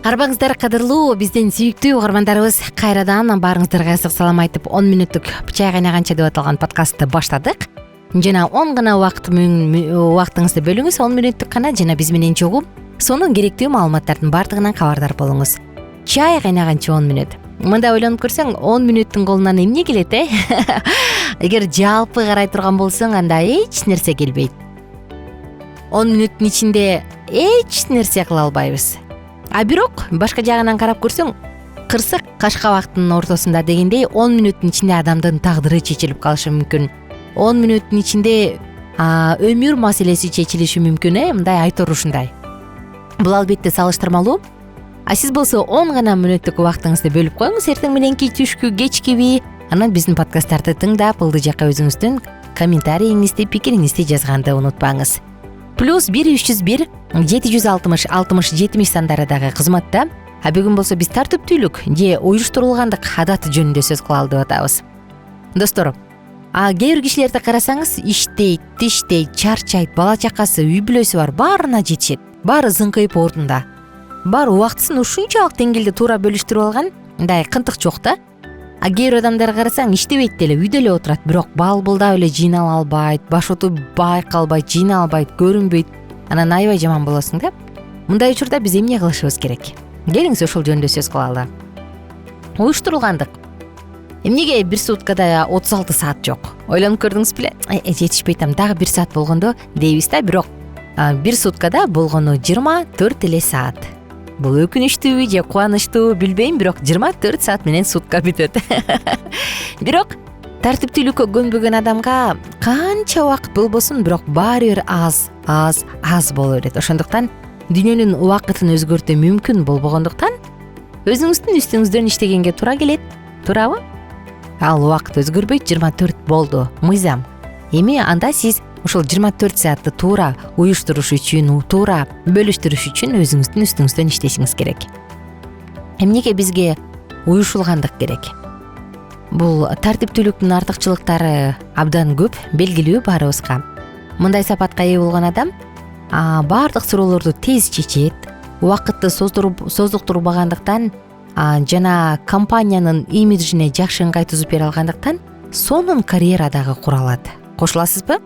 Арбаңыздар кадырлуу биздин сүйүктүү угармандарыбыз, кайрадан баарыңыздарга ысык салам айтып 10 мүнөттүк чай кайнаганча деп аталган подкастты баштадык. Жана 10 гана убактыңызды бөлүңүз, 10 мүнөттүк гана жана биз менен чогуу сонун керектүү маалыматтардын баардыгынан кабардар болуңуз. Чай кайнаганча 10 мүнөт. Мында ойлонуп көрсөң 10 мүнөттүн колунан эмне келет, Эгер жалпы карай турган болсоң, анда эч нерсе келбейт. 10 мүнөттүн ичинде эч нерсе кыла албайбыз. А бирок башка жагынан карап көрсөң, кырсык кашкабактын ортосунда дегендей 10 мүнөттүн ичинде адамдын тагдыры чечилип калышы мүмкүн. 10 мүнөттүн ичинде өмүр маселеси чечилиши мүмкүн, мындай айтор ушундай. Бул албетте салыштырмалуу. А сиз болсо 10 гана мүнөттүк убактыңызды бөлүп коюңуз, эртең мененки, түшкү, кечкиби, анан биздин подкасттарды тыңдап, ылдый жакка өзүңүздүн комментарийиңизди, пикириңизди жазганды унутпаңыз. +1 301 760 60 70 сандарындагы кызматта. А бүгүн болсо биз тартиптүүлүк же уюштурулгандык адат жөнүндө сөз кылалы деп атабыз. Достор, кээ бир кишилерди карасаңыз, иштейт, тиштейт, чарчайт, бала чакасы, үй бүлөсү бар, баарына жетишет. Баары зыңкыйып ордунда. Баары убактысын ушунчалык деңгээлде туура бөлүштүрүп алган, мындай кынтык жок да. Кээ бир адамдарга карасаң, иштебейт деле, үйдө эле отурат, бирок балбылдап эле жыйнала албайт, баш оту байкалбайт, жыйналбайт, көрүнбөйт. Анан аябай жаман болосуң да. Мындай учурда биз эмне кылышыбыз керек? Келиңиз ошол жөнүндө сөз кылалы. Уюштурулгандык. Эмнеге бир суткада 36 саат жок? Ойлонуп көрдүңүз беле? Жетишпейт, дагы 1 саат болгондо дейбиз да, бирок бир суткада болгону 24 эле саат. Бул өкүнүчтүүбү же кубанычтуубу билбейм, бирок 24 саат менен сутка бүтөт. Бирок тартиптүүлүккө көнбөгөн адамга канча убакыт болбосун, бирок баары бир аз боло берет. Ошондуктан дүйнөнүн убакытын өзгөртүү мүмкүн болбогондуктан өзүңүздүн үстүңүздөн иштегенге туура келет. Туурабы? Ал убакыт өзгөрбөйт, 24 болду, мыйзам. Эми анда сиз ошол 24 саатты туура уюштуруш үчүн, туура бөлүштүрүш үчүн өзүңүздүн үстүңүздөн иштешиңиз керек. Эмнеге бизге уюшулгандык керек? Бул тартиптүүлүктүн артыкчылыктары абдан көп, белгилүү баарыбызга. Мындай сапатка ээ болгон адам баардык суроолорду тез чечет, убакытты создуктурбагандыктан жана компаниянын имиджине жакшы ыңгай түзүп бере алгандыктан сонун карьера дагы кура алат. Кошуласызбы?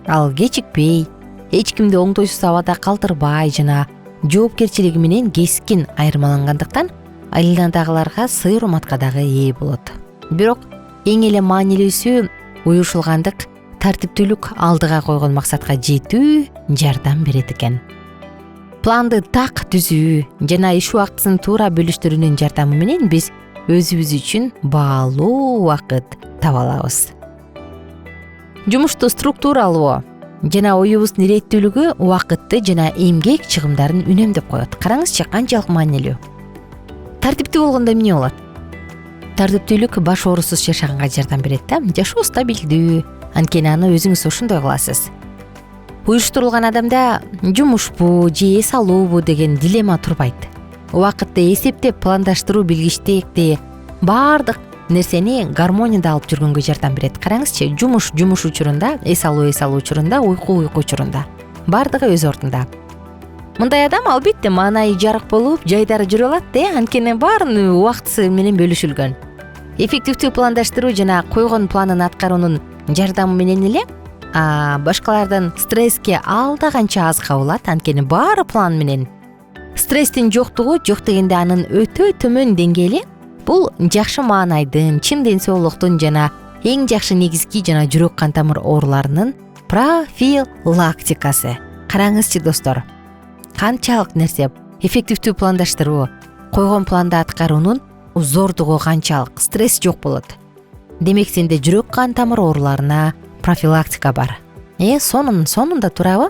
Ал кечикпей, эч кимди оңдойсуз абада калтырбай жана жоопкерчилиги менен кескин айырмалангандыктан айылдагыларга сый урматка дагы ээ болот. Бирок эң эле маанилүүсү уюшулгандык, тартиптүүлүк алдыга койгон максатка жетүү жардам берет экен. Планды так түзүү жана иш убактысын туура бөлүштүрүүнүн жардамы менен биз өзүбүз үчүн баалуу убакыт таба алабыз. Жумушту структуралуу жана оюбуздун иреттүүлүгү убакытты жана эмгек чыгымдарын үнөмдөп коет. Караңызчы, канчалык маанилүү. Тартиптүү болгондо эмне болот? Тартиптүүлүк баш оорусуз жашаганга жардам берет да, жашоо стабилдүү. Анткени аны өзүңүз ошондой кыласыз. Уюштурулган адамда жумушпу же эс алуубу деген дилемма турбайт. Убакытты эсептеп, пландаштыруу, билгичтекти, баардык нерсени гармонияда алып жүргөнгө жардам берет. Караңызчы, жумуш учурунда, эс алуу учурунда, уйку учурунда. Баардыгы өз ордунда. Мындай адам албетте маанайы жарык болуп, жайдары жүрө алат, анткени баарынын убактысы менен бөлүшүлгөн. Эффективдүү пландаштыруу жана койгон планын аткаруунун жардамы менен эле башкалардан стресске алда канча аз кабылат, анткени баары план менен. Стресстин жоктугу, жок дегенде анын өтө төмөн деңгээли бул жакшы маанайдын, чын ден соолуктун жана эң жакшы негизги жана жүрөк кан тамыр ооруларынын профилактикасы. Караңызчы достор, канчалык нерсе эффективдүү пландаштыруу, койгон планды аткаруунун зордугу канчалык, стресс жок болот. Демек сенде жүрөк кан тамыр ооруларына профилактика бар. Сонунда туурабы?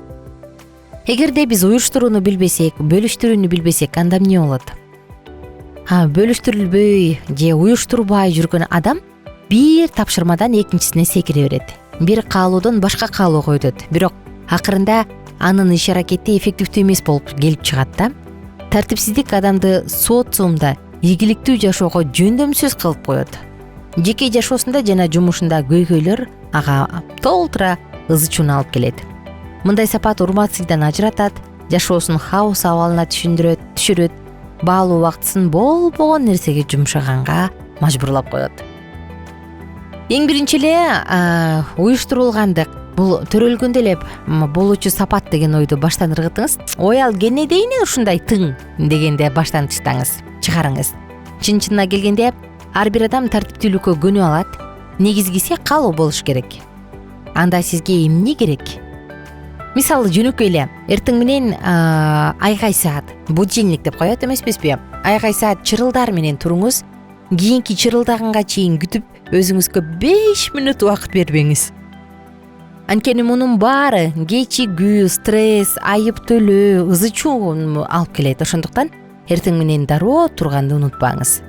Эгерде биз уюштурууну билбесек, бөлүштүрүүнү билбесек, анда эмне болот? Бөлүштүрүлбөй же уюштурбай жүргөн адам бир тапшырмадан экинчисине секире берет. Бир каалоодон башка каалоого өтөт. Бирок акырында анын иш аракети эффективдүү эмес болуп келип чыгат да. Тартипсиздик адамды социумда ийгиликтүү жашоого жөндөмсүз кылып коет. Жеке жашоосунда жана жумушунда көйгөйлөр ага толтура ызы-чууну алып келет. Мындай сапат урмат сыйдан ажыратат, жашоосун хаос абалына түшүрөт, баалуу убактысын болбогон нерсеге жумшаганга мажбурлап коет. Эң биринчи эле уюштурулгандык бул төрөлгөндө эле болуучу сапат деген ойду баштан ыргытыңыз. Ой, ал кенеде эмне ушундай тың дегенде баштан чыгарыңыз. Чын-чынына келгенде ар бир адам тартиптүүлүккө көнүп алат. Негизгиси калуу болуш керек. Анда сизге эмне керек? Мисалы жөнөкөй эле эртең менен айгай саат будильник деп коет эмеспизби? Айгай саат чырылдар менен туруңуз. Кийинки чырылдаганга чейин күтүп өзүңүзгө 5 мүнөт убакыт бербеңиз. Анткени мунун баары кечигүү, стресс, айыптөлөө, ызы чуу алып келет. Ошондуктан эртең менен дароо турганды унутпаңыз.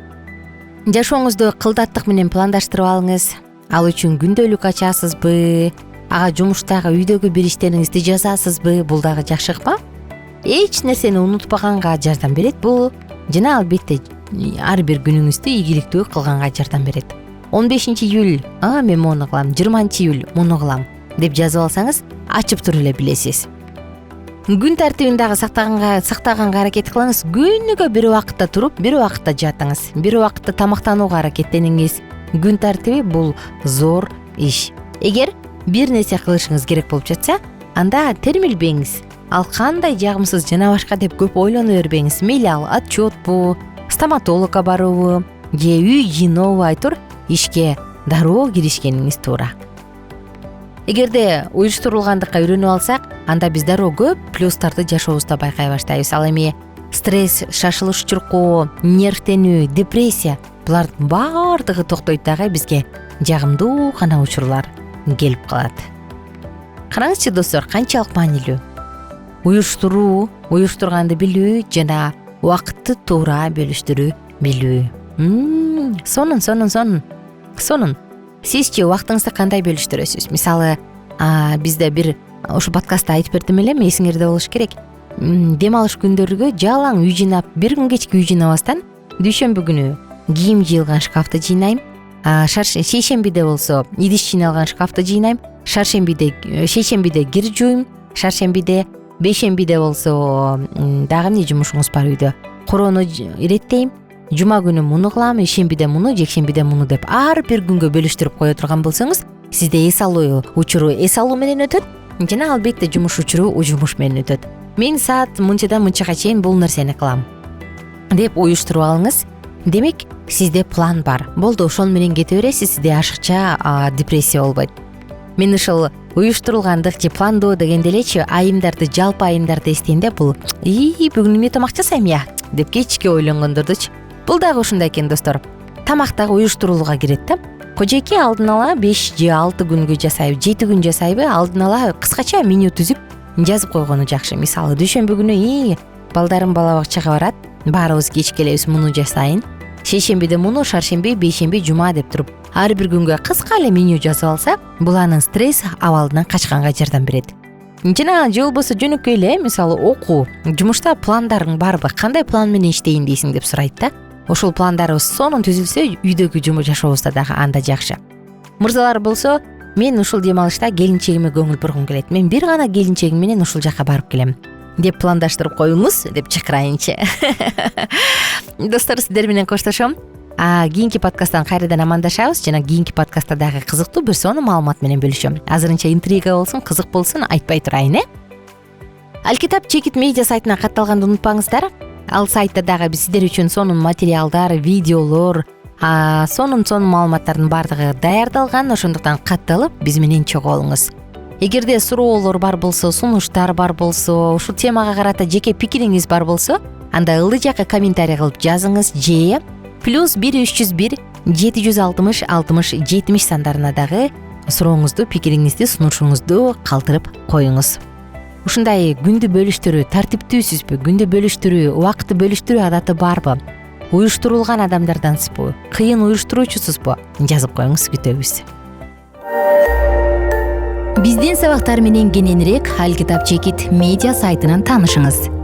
Жашооңузду кылдаттык менен пландаштырып алыңыз. Ал үчүн күндөлүк ачасызбы? Ага жумуштагы үйдөгү бир иштериңизди жазасызбы? Бул дагы жакшы ыкма. Эч нерсени унутпаганга жардам берет бул. Жана албетте ар бир күнүңүздү ийгиликтүү кылганга жардам берет. 15-июль, мен муну кылам, 20-июль муну кылам деп жазып алсаңыз, ачып туруп эле билесиз. Күн тартибин дагы сактаганга аракет кылыңыз. Күнүгө бир убакытта туруп, бир убакытта жатыңыз. Бир убакытта тамактанууга аракеттениңиз. Күн тартиби бул зор иш. Эгер бир нерсе кылышыңыз керек болуп жатса, анда термилбеңиз. Ал кандай жагымсыз жана башка деп көп ойлоно бербеңиз. Мейли ал отчетпу, стоматологко баруубу, же үй жыйнообу айтор ишке дароо киришкениңиз туура. Эгерде уюштурулгандыкка үйрөнүп алсак, анда биз дароо көп плюстарды жашообузда байкай баштайбыз. Ал эми стресс, шашылыш чуркоо, нервтенүү, депрессия булардын баардыгы токтойт дагы бизге жагымдуу гана учурлар келип калат. Караңызчы достор, канчалык маанилүү. Уюштуруу, уюштурганды билүү жана убакытты туура бөлүштүрүү билүү. Сонун. Сизчи убактыңызды кандай бөлүштүрөсүз? Мисалы, бизде бир ушу подкастта айтып бердим эле, эсиңерде болуш керек. Дем алыш күндөргө жалаң үй жыйнап, бир күн кечки үй жыйнабастан дүйшөмбү күнү кийим жыйылган шкафты жыйнайм. Шейшембиде болсо идиш жыйналган шкафты жыйнайм. Шейшембиде кир жууйм. Шаршембиде, бейшембиде болсо дагы эмне жумушуңуз бар үйдө? Короону иреттейм. Жума күнү муну кылам, ишембиде муну, жекшембиде муну деп ар бир күнгө бөлүштүрүп кое турган болсоңуз, сизде эс алуу учуру эс алуу менен өтөт, жана албетте жумуш учуру жумуш менен өтөт. Мен саат мынчадан мынчага чейин бул нерсени кылам деп уюштуруп алыңыз. Демек, сизде план бар. Болду, ошол менен кете бересиз, сизде ашыкча депрессия болбойт. Мен ушул уюштурулгандык же пландоо дегенде элечи айымдарды, жалпы айымдарды эстейинде бул бүгүн эмне тамак жасайм я деп кечке ойлонгондордучу. Бул дагы ушундай экен, достор. Тамак дагы уюштурууга кирет да. Кожоке алдын ала 5 же 6 күнгө жасайбы, 7 күн жасайбы, алдын ала кыскача меню түзүп жазып койгону жакшы. Мисалы, дүйшөмбү күнү балдарым бала бакчага барат, баарыбыз кеч келебиз, муну жасайын. Шейшембиде муну, шаршемби, бейшемби, жума деп туруп, ар бир күнгө кыска эле меню жазып алса, бул анын стресс абалынан качканга жардам берет. Жана же болбосо жөнөкөй эле, мисалы, окуу, жумушта пландарың барбы, кандай план менен иштейин дейсиң деп сурайт да. Ошол пландарыбыз сонун түзүлсө, үйдөгү жумуш жашообузда дагы анда жакшы. Мырзалар болсо, мен ушул дем алышта келинчегиме көңүл бургум келет. Мен бир гана келинчегим менен ушул жака барып келем деп пландаштырып коюңуз деп чакырайынчы. Достор, сиздер менен коштошом. Кийинки подкасттан кайрадан амандашабыз жана кийинки подкастта дагы кызыктуу бир сонун маалымат менен бөлүшөм. Азырынча интрига болсун, кызык болсун, айтпай турайын, Алкитап чекит медиа сайтына катталганды унутпаңыздар. Ал сайтта дагы биз сиздер үчүн сонун материалдар, видеолор, сонун маалыматтардын баардыгы даярдалган. Ошондуктан катталып, биз менен чогуу болуңуз. Эгерде суроолор бар болсо, сунуштар бар болсо, ушул темага карата жеке пикириңиз бар болсо, анда ылдый жакка комментарий кылып жазыңыз же +1 301 760 60 70 сандарына дагы сурооңузду, пикириңизди, сунушуңузду калтырып коюңуз. Ушундай күндү бөлүштүрүү тартиптүүсүзбү? Күндү бөлүштүрүү, убакытты бөлүштүрүү адаты барбы? Уюштурулган адамдардансызбы? Кыйын уюштуруучусузбу? Жазып коюңуз, күтөбүз. Биздин сабактар менен кененирээк Алкитап чекит медиа сайтынан таанышыңыз.